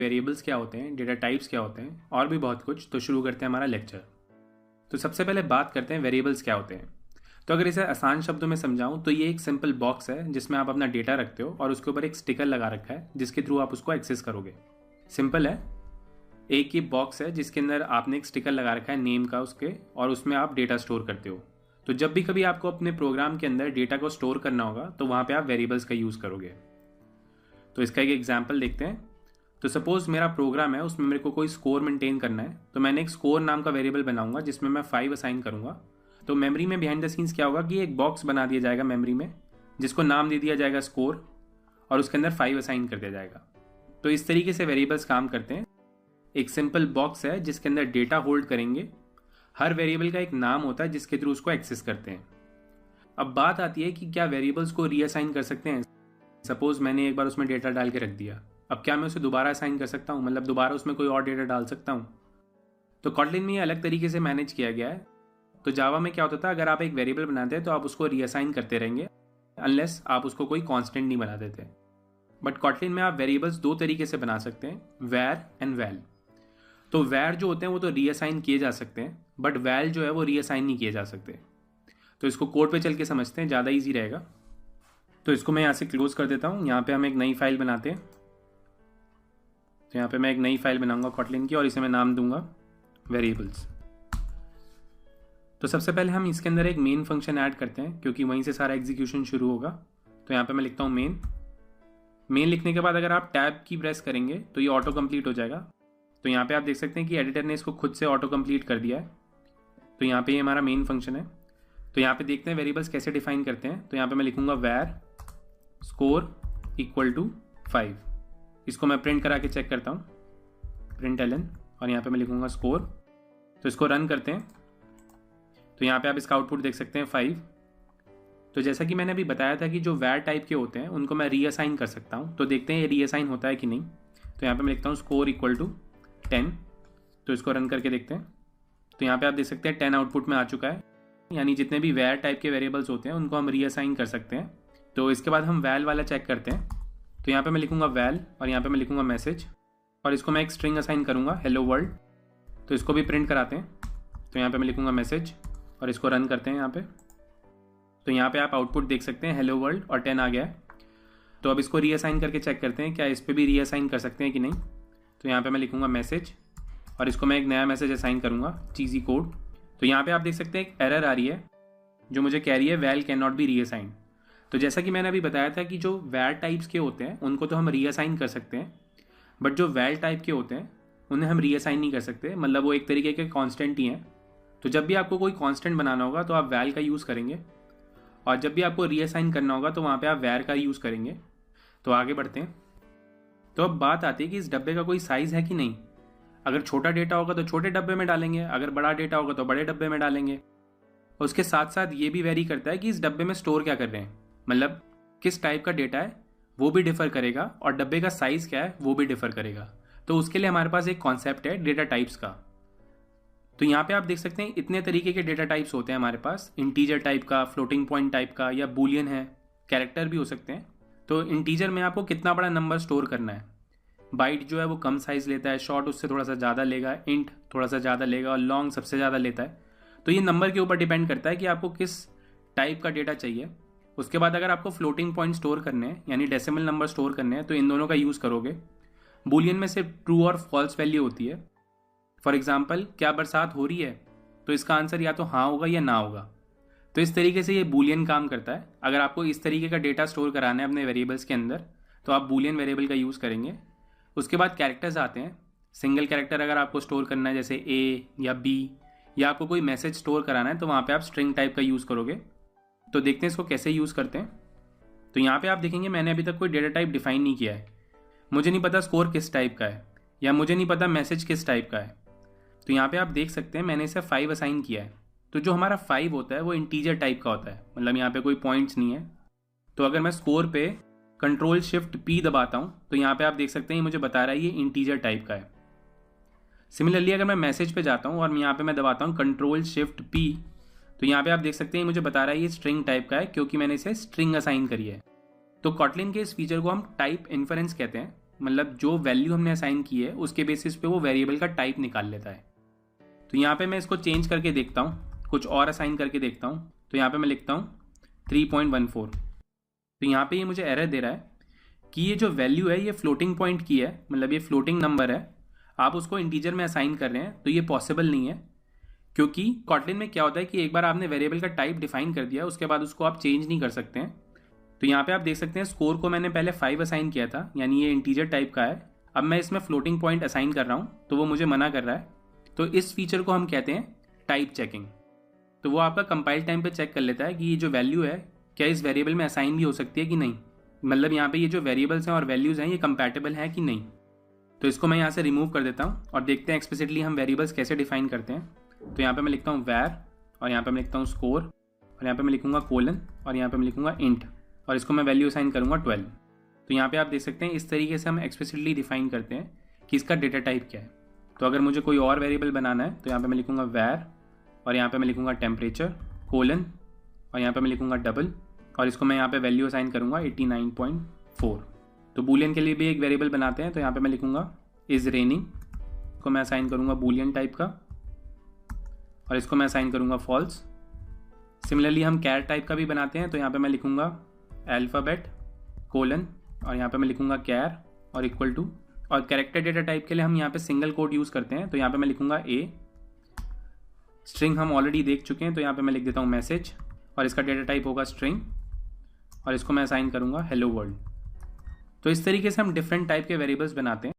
Variables क्या होते हैं, डेटा टाइप्स क्या होते हैं और भी बहुत कुछ। तो शुरू करते हैं हमारा लेक्चर। तो सबसे पहले बात करते हैं वेरिएबल्स क्या होते हैं। तो अगर इसे आसान शब्दों में समझाऊं तो ये एक सिंपल बॉक्स है जिसमें आप अपना डेटा रखते हो और उसके ऊपर एक स्टिकर लगा रखा है जिसके थ्रू आप उसको एक्सेस करोगे। सिंपल है, एक ये बॉक्स है जिसके अंदर आपने एक स्टिकर लगा रखा है नेम का उसके, और उसमें आप डेटा स्टोर करते हो। तो जब भी कभी आपको अपने प्रोग्राम के अंदर डेटा को स्टोर करना होगा तो वहाँ पे आप वेरिएबल्स का यूज़ करोगे। तो इसका एक एग्जाम्पल देखते हैं। तो सपोज मेरा प्रोग्राम है, उसमें मेरे को कोई स्कोर मेंटेन करना है, तो मैंने एक स्कोर नाम का वेरिएबल बनाऊंगा जिसमें मैं 5 असाइन करूंगा। तो मेमोरी में बिहाइंड द सीन्स क्या होगा कि एक बॉक्स बना दिया जाएगा मेमोरी में जिसको नाम दे दिया जाएगा स्कोर, और उसके अंदर 5 असाइन कर दिया जाएगा। तो इस तरीके से वेरिएबल्स काम करते हैं। एक सिंपल बॉक्स है जिसके अंदर डेटा होल्ड करेंगे। हर वेरिएबल का एक नाम होता है जिसके थ्रू उसको एक्सेस करते हैं। अब बात आती है कि क्या वेरिएबल्स को रीअसाइन कर सकते हैं। सपोज मैंने एक बार उसमें डेटा डाल के रख दिया, अब क्या मैं उसे दोबारा असाइन कर सकता हूँ, मतलब दोबारा उसमें कोई और डेटा डाल सकता हूँ। तो कॉटलिन में ये अलग तरीके से मैनेज किया गया है। तो जावा में क्या होता था, अगर आप एक वेरिएबल बनाते हैं तो आप उसको रीअसाइन करते रहेंगे अनलेस आप उसको कोई कांस्टेंट नहीं बना देते। बट कॉटलिन में आप वेरिएबल्स दो तरीके से बना सकते हैं, वैर एंड वैल। तो वैर जो होते हैं वो तो रीअसाइन किए जा सकते हैं, बट वैल जो है वो रीअसाइन नहीं किए जा सकते। तो इसको कोड पे चल के समझते हैं, ज़्यादा ईजी रहेगा। तो इसको मैं यहाँ से क्लोज कर देता हूँ। यहाँ पे हम एक नई फाइल बनाते हैं। तो यहाँ पे मैं एक नई फाइल बनाऊंगा कॉटलिन की और इसे मैं नाम दूंगा वेरिएबल्स। तो सबसे पहले हम इसके अंदर एक मेन फंक्शन ऐड करते हैं क्योंकि वहीं से सारा एग्जीक्यूशन शुरू होगा। तो यहाँ पे मैं लिखता हूँ मेन लिखने के बाद अगर आप टैब की प्रेस करेंगे तो ये ऑटो कंप्लीट हो जाएगा। तो यहाँ पे आप देख सकते हैं कि एडिटर ने इसको खुद से ऑटो कंप्लीट कर दिया है। तो यहाँ पे ये हमारा मेन फंक्शन है। तो यहाँ पे देखते हैं वेरिएबल्स कैसे डिफाइन करते हैं। तो यहाँ पे मैं लिखूंगा वैर स्कोर इक्वल टू 5। इसको मैं प्रिंट करा के चेक करता हूँ, प्रिंट एलन, और यहाँ पे मैं लिखूंगा स्कोर। तो इसको रन करते हैं। तो यहाँ पे आप इसका आउटपुट देख सकते हैं 5। तो जैसा कि मैंने अभी बताया था कि जो वैर टाइप के होते हैं उनको मैं रीअसाइन कर सकता हूँ। तो देखते हैं ये रीअसाइन होता है कि नहीं। तो यहाँ पे मैं लिखता हूँ स्कोर इक्वल टू 10। तो इसको रन करके देखते हैं। तो यहाँ पे आप देख सकते हैं 10 आउटपुट में आ चुका है। यानी जितने भी वैर टाइप के वेरिएबल्स होते हैं उनको हम रीअसाइन कर सकते हैं। तो इसके बाद हम वैल वाला चेक करते हैं। तो यहाँ पे मैं लिखूंगा वैल और यहाँ पे मैं लिखूंगा मैसेज, और इसको मैं एक स्ट्रिंग असाइन करूंगा हेलो वर्ल्ड। तो इसको भी प्रिंट कराते हैं। तो यहाँ पे मैं लिखूंगा मैसेज और इसको रन करते हैं यहाँ पे। तो यहाँ पे आप आउटपुट देख सकते हैं हेलो वर्ल्ड और 10 आ गया है। तो अब इसको रीअसाइन करके चेक करते हैं क्या इस पर भी रीअसाइन कर सकते हैं कि नहीं। तो यहाँ पे मैं लिखूंगा मैसेज और इसको मैं एक नया मैसेज असाइन करूंगा चीज़ी कोड। तो यहाँ पे आप देख सकते हैं एक एरर आ रही है जो मुझे कह रही है well can not be reassign. तो जैसा कि मैंने अभी बताया था कि जो वैर टाइप्स के होते हैं उनको तो हम रीअसाइन कर सकते हैं, बट जो वैल टाइप के होते हैं उन्हें हम रीअसाइन नहीं कर सकते, मतलब वो एक तरीके के कांस्टेंट ही हैं। तो जब भी आपको कोई कांस्टेंट बनाना होगा तो आप वैल का यूज़ करेंगे, और जब भी आपको रीअसाइन करना होगा तो वहाँ पे आप वैर का यूज़ करेंगे। तो आगे बढ़ते हैं। तो अब बात आती है कि इस डब्बे का कोई साइज़ है कि नहीं। अगर छोटा डेटा होगा तो छोटे डब्बे में डालेंगे, अगर बड़ा डेटा होगा तो बड़े डब्बे में डालेंगे। उसके साथ साथ ये भी वेरी करता है कि इस डब्बे में स्टोर क्या कर रहे हैं, मतलब किस टाइप का डेटा है वो भी डिफर करेगा, और डब्बे का साइज क्या है वो भी डिफर करेगा। तो उसके लिए हमारे पास एक कॉन्सेप्ट है डेटा टाइप्स का। तो यहाँ पे आप देख सकते हैं इतने तरीके के डेटा टाइप्स होते हैं हमारे पास, इंटीजर टाइप का, फ्लोटिंग पॉइंट टाइप का, या बूलियन है, कैरेक्टर भी हो सकते हैं। तो इंटीजर में आपको कितना बड़ा नंबर स्टोर करना है। बाइट जो है वो कम साइज लेता है, शॉर्ट उससे थोड़ा सा ज़्यादा लेगा, इंट थोड़ा सा ज़्यादा लेगा, और लॉन्ग सबसे ज़्यादा लेता है। तो ये नंबर के ऊपर डिपेंड करता है कि आपको किस टाइप का डेटा चाहिए। उसके बाद अगर आपको फ्लोटिंग पॉइंट स्टोर करने हैं यानी डेसिमल नंबर स्टोर करने हैं तो इन दोनों का यूज़ करोगे। बूलियन में सिर्फ ट्रू और फॉल्स वैल्यू होती है। फॉर एग्जाम्पल, क्या बरसात हो रही है, तो इसका आंसर या तो हाँ होगा या ना होगा। तो इस तरीके से ये बूलियन काम करता है। अगर आपको इस तरीके का डेटा स्टोर कराना है अपने वेरिएबल्स के अंदर तो आप बूलियन वेरिएबल का यूज़ करेंगे। उसके बाद कैरेक्टर्स आते हैं। सिंगल कैरेक्टर अगर आपको स्टोर करना है जैसे ए या बी, या आपको कोई मैसेज स्टोर कराना है तो वहाँ पे आप स्ट्रिंग टाइप का यूज़ करोगे। तो देखते हैं इसको कैसे यूज़ करते हैं। तो यहाँ पे आप देखेंगे मैंने अभी तक कोई डेटा टाइप डिफाइन नहीं किया है। मुझे नहीं पता स्कोर किस टाइप का है, या मुझे नहीं पता मैसेज किस टाइप का है। तो यहाँ पे आप देख सकते हैं मैंने इसे 5 असाइन किया है। तो जो हमारा 5 होता है वो इंटीजर टाइप का होता है, मतलब यहाँ पे कोई पॉइंट्स नहीं है। तो अगर मैं स्कोर पे कंट्रोल शिफ्ट पी दबाता हूँ तो यहाँ पे आप देख सकते हैं मुझे बता रहा है ये इंटीजर टाइप का है। सिमिलरली अगर मैं मैसेज पे जाता हूँ और यहाँ पे मैं दबाता हूँ कंट्रोल शिफ्ट पी, तो यहाँ पे आप देख सकते हैं मुझे बता रहा है ये स्ट्रिंग टाइप का है क्योंकि मैंने इसे स्ट्रिंग असाइन करी है। तो कॉटलिन के इस फीचर को हम टाइप इन्फरेंस कहते हैं, मतलब जो वैल्यू हमने असाइन की है उसके बेसिस पे वो वेरिएबल का टाइप निकाल लेता है। तो यहाँ पे मैं इसको चेंज करके देखता हूँ, कुछ और असाइन करके देखता हूँ। तो यहाँ पे मैं लिखता हूँ 3.14। तो यहाँ पे ये मुझे एरर दे रहा है कि ये जो वैल्यू है ये फ्लोटिंग पॉइंट की है, मतलब ये फ्लोटिंग नंबर है, आप उसको इंटीजर में असाइन कर रहे हैं, तो ये पॉसिबल नहीं है। क्योंकि कॉटलिन में क्या होता है कि एक बार आपने वेरिएबल का टाइप डिफाइन कर दिया, उसके बाद उसको आप चेंज नहीं कर सकते हैं। तो यहाँ पे आप देख सकते हैं स्कोर को मैंने पहले 5 असाइन किया था, यानी ये इंटीजर टाइप का है। अब मैं इसमें फ्लोटिंग पॉइंट असाइन कर रहा हूँ तो वो मुझे मना कर रहा है। तो इस फीचर को हम कहते हैं टाइप चेकिंग। तो वो आपका कंपाइल टाइम पे चेक कर लेता है कि ये जो वैल्यू है क्या इस वेरिएबल में असाइन भी हो सकती है कि नहीं, मतलब यहाँ पे ये जो वेरिएबल्स हैं और वैल्यूज़ हैं ये कंपैटिबल हैं कि नहीं। तो इसको मैं यहाँ से रिमूव कर देता हूँ और देखते हैं एक्सप्लिसिटली हम वेरिएबल्स कैसे डिफाइन करते हैं। तो यहाँ पे मैं लिखता हूँ वैर, और यहाँ पे मैं लिखता हूँ स्कोर, और यहाँ पे मैं लिखूँगा कोलन, और यहाँ पे मैं लिखूँगा इंट, और इसको मैं वैल्यू असाइन करूँगा 12। तो यहाँ पे आप देख सकते हैं इस तरीके से हम एक्सप्लिसिटली डिफाइन करते हैं कि इसका डेटा टाइप क्या है। तो अगर मुझे कोई और वेरिएबल बनाना है तो यहाँ पे मैं लिखूँगा वैर, और यहाँ पे मैं लिखूँगा टेम्परेचर कोलन, और यहाँ पे मैं लिखूँगा डबल, और इसको मैं यहाँ पे वैल्यू असाइन करूँगा 89.4। तो बूलियन के लिए भी एक वेरिएबल बनाते हैं। तो यहाँ पे मैं लिखूँगा इज़ रेनिंग, को मैं असाइन करूँगा बूलियन टाइप का, और इसको मैं असाइन करूँगा फॉल्स। सिमिलरली हम कैर टाइप का भी बनाते हैं। तो यहाँ पे मैं लिखूँगा अल्फ़ाबेट कोलन, और यहाँ पे मैं लिखूँगा कैर और इक्वल टू, और कैरेक्टर डेटा टाइप के लिए हम यहाँ पे सिंगल कोट यूज़ करते हैं। तो यहाँ पे मैं लिखूँगा ए। स्ट्रिंग हम ऑलरेडी देख चुके हैं, तो यहाँ पे मैं लिख देता हूँ मैसेज, और इसका डेटा टाइप होगा स्ट्रिंग, और इसको मैं असाइन करूँगा हेलो वर्ल्ड। तो इस तरीके से हम डिफरेंट टाइप के वेरिएबल्स बनाते हैं।